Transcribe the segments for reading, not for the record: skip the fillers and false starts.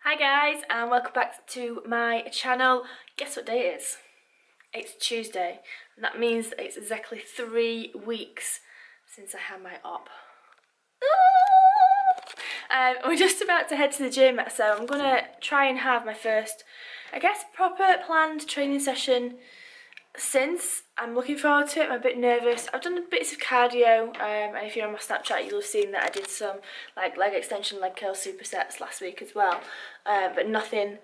Hi guys, and welcome back to my channel. Guess what day it is? It's Tuesday, and that means that it's exactly 3 weeks since I had my op. We're just about to head to the gym, so I'm gonna try and have my first, I guess, proper planned training session since. I'm looking forward to it. I'm a bit nervous. I've done bits of cardio, and if you're on my Snapchat, you'll have seen that I did some like leg extension, leg curl supersets last week as well, but nothing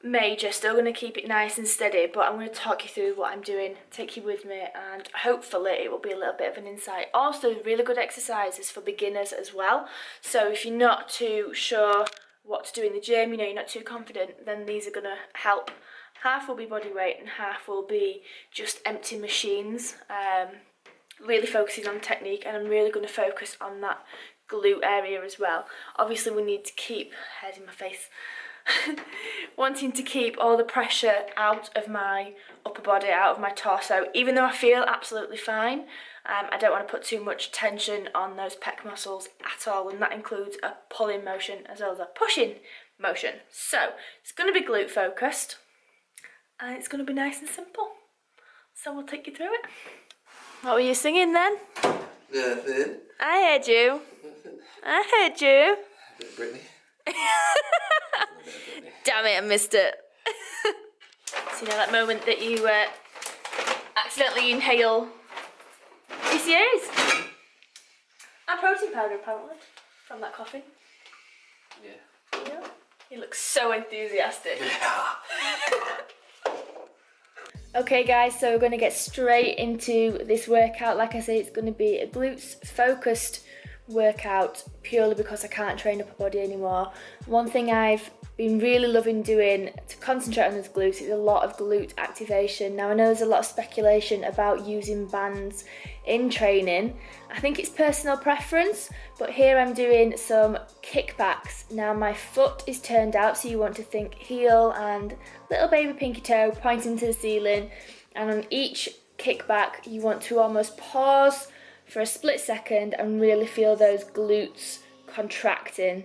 major. Still going to keep it nice and steady, but I'm going to talk you through what I'm doing, take you with me, and hopefully it will be a little bit of an insight. Also, really good exercises for beginners as well, so if you're not too sure what to do in the gym, you know, you're not too confident, then these are going to help. Half will be body weight and half will be just empty machines, really focusing on technique, and I'm really going to focus on that glute area as well. Obviously we need to keep, head in my face, wanting to keep all the pressure out of my upper body, out of my torso, even though I feel absolutely fine. I don't want to put too much tension on those pec muscles at all, and that includes a pulling motion as well as a pushing motion. So it's going to be glute focused. And it's going to be nice and simple. So we'll take you through it. What were you singing then? Nothing. I heard you. I heard you. Brittany. Damn it, I missed it. So you know that moment that you accidentally inhale BCAAs? And protein powder apparently, from that coffee. Yeah. Yeah. You look so enthusiastic. Yeah. Okay guys, so we're going to get straight into this workout. Like I say, it's going to be a glutes focused workout purely because I can't train upper body anymore. One thing I've been really loving doing to concentrate on those glutes is a lot of glute activation. Now I know there's a lot of speculation about using bands in training. I think it's personal preference, but here I'm doing some kickbacks. Now my foot is turned out, so you want to think heel and little baby pinky toe pointing to the ceiling, and on each kickback you want to almost pause for a split second and really feel those glutes contracting.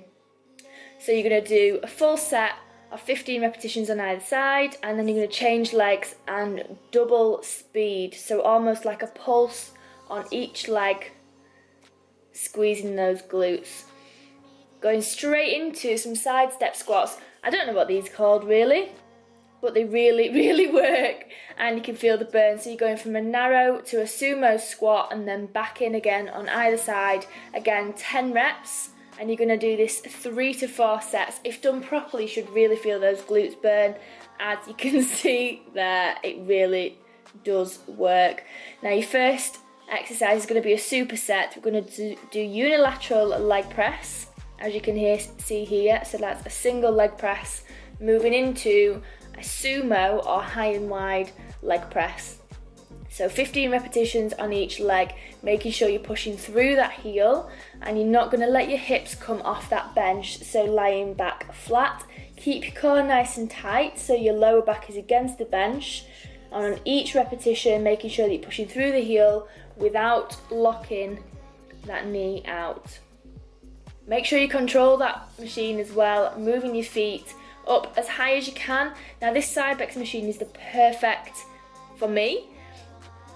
So you're going to do a full set of 15 repetitions on either side, and then you're going to change legs and double speed, so almost like a pulse on each leg, squeezing those glutes. Going straight into some side step squats. I don't know what these are called really, but they really work, and you can feel the burn. So you're going from a narrow to a sumo squat and then back in again on either side. Again, 10 reps, and you're going to do this 3 to 4 sets. If done properly, you should really feel those glutes burn. As you can see there, it really does work. Now your first exercise is going to be a superset. We're going to do unilateral leg press, as you can see here. So that's a single leg press moving into a sumo or high and wide leg press. So 15 repetitions on each leg, making sure you're pushing through that heel, and you're not going to let your hips come off that bench, so lying back flat. Keep your core nice and tight so your lower back is against the bench, and on each repetition making sure that you're pushing through the heel without locking that knee out. Make sure you control that machine as well, moving your feet up as high as you can. Now this Cybex machine is the perfect, for me,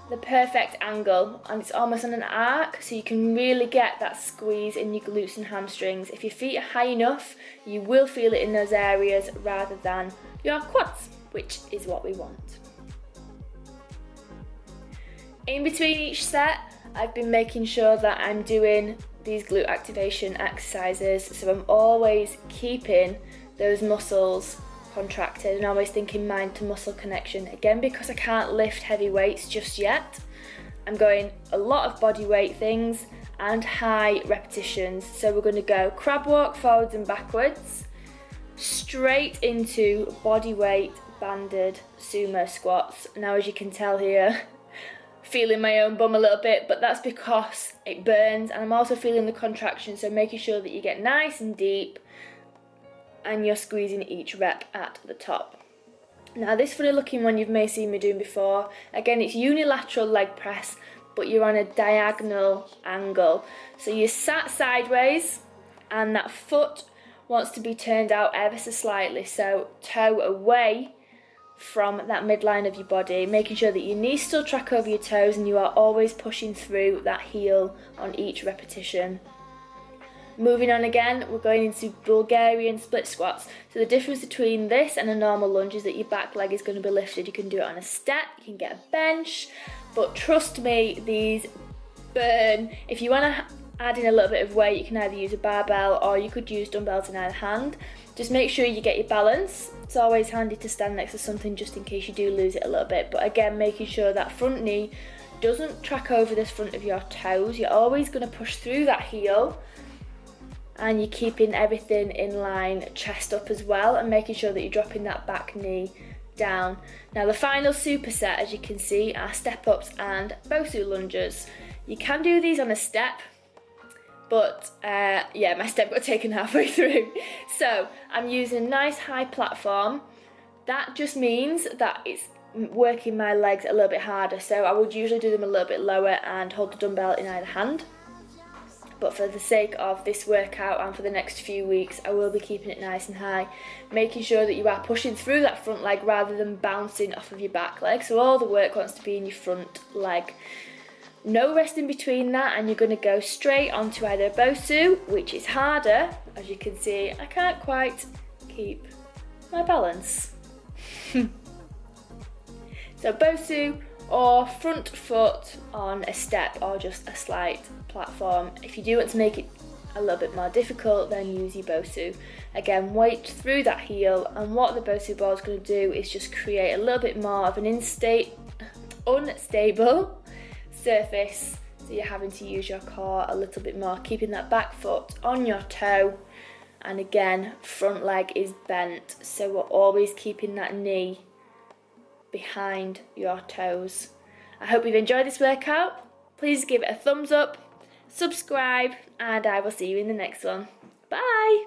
the perfect angle, and it's almost on an arc, so you can really get that squeeze in your glutes and hamstrings. If your feet are high enough, you will feel it in those areas rather than your quads, which is what we want. In between each set, I've been making sure that I'm doing these glute activation exercises, so I'm always keeping those muscles contracted and always thinking mind to muscle connection. Again, because I can't lift heavy weights just yet, I'm going a lot of body weight things and high repetitions. So we're going to go crab walk forwards and backwards, straight into body weight banded sumo squats. Now as you can tell here, feeling my own bum a little bit, but that's because it burns, and I'm also feeling the contraction, so making sure that you get nice and deep and you're squeezing each rep at the top. Now this funny looking one you may have seen me doing before. Again, it's unilateral leg press, but you're on a diagonal angle. So you're sat sideways and that foot wants to be turned out ever so slightly, so toe away from that midline of your body, making sure that your knees still track over your toes and you are always pushing through that heel on each repetition. Moving on again, we're going into Bulgarian split squats. So the difference between this and a normal lunge is that your back leg is going to be lifted. You can do it on a step, you can get a bench, but trust me, these burn. If you want to add in a little bit of weight, you can either use a barbell or you could use dumbbells in either hand. Just make sure you get your balance. It's always handy to stand next to something just in case you do lose it a little bit. But again, making sure that front knee doesn't track over this front of your toes. You're always going to push through that heel, and you're keeping everything in line, chest up as well, and making sure that you're dropping that back knee down. Now the final superset, as you can see, are step ups and BOSU lunges. You can do these on a step, but yeah, my step got taken halfway through. So I'm using a nice high platform. That just means that it's working my legs a little bit harder. So I would usually do them a little bit lower and hold the dumbbell in either hand. But for the sake of this workout and for the next few weeks, I will be keeping it nice and high, making sure that you are pushing through that front leg rather than bouncing off of your back leg. So all the work wants to be in your front leg. No rest in between that, and you're going to go straight onto either BOSU, which is harder. As you can see, I can't quite keep my balance. So BOSU or front foot on a step or just a slight platform. If you do want to make it a little bit more difficult, then use your BOSU. Again, weight through that heel, and what the BOSU ball is going to do is just create a little bit more of an unstable surface, so you're having to use your core a little bit more, keeping that back foot on your toe, and again, front leg is bent, so we're always keeping that knee behind your toes. I hope you've enjoyed this workout. Please give it a thumbs up, subscribe, and I will see you in the next one. Bye!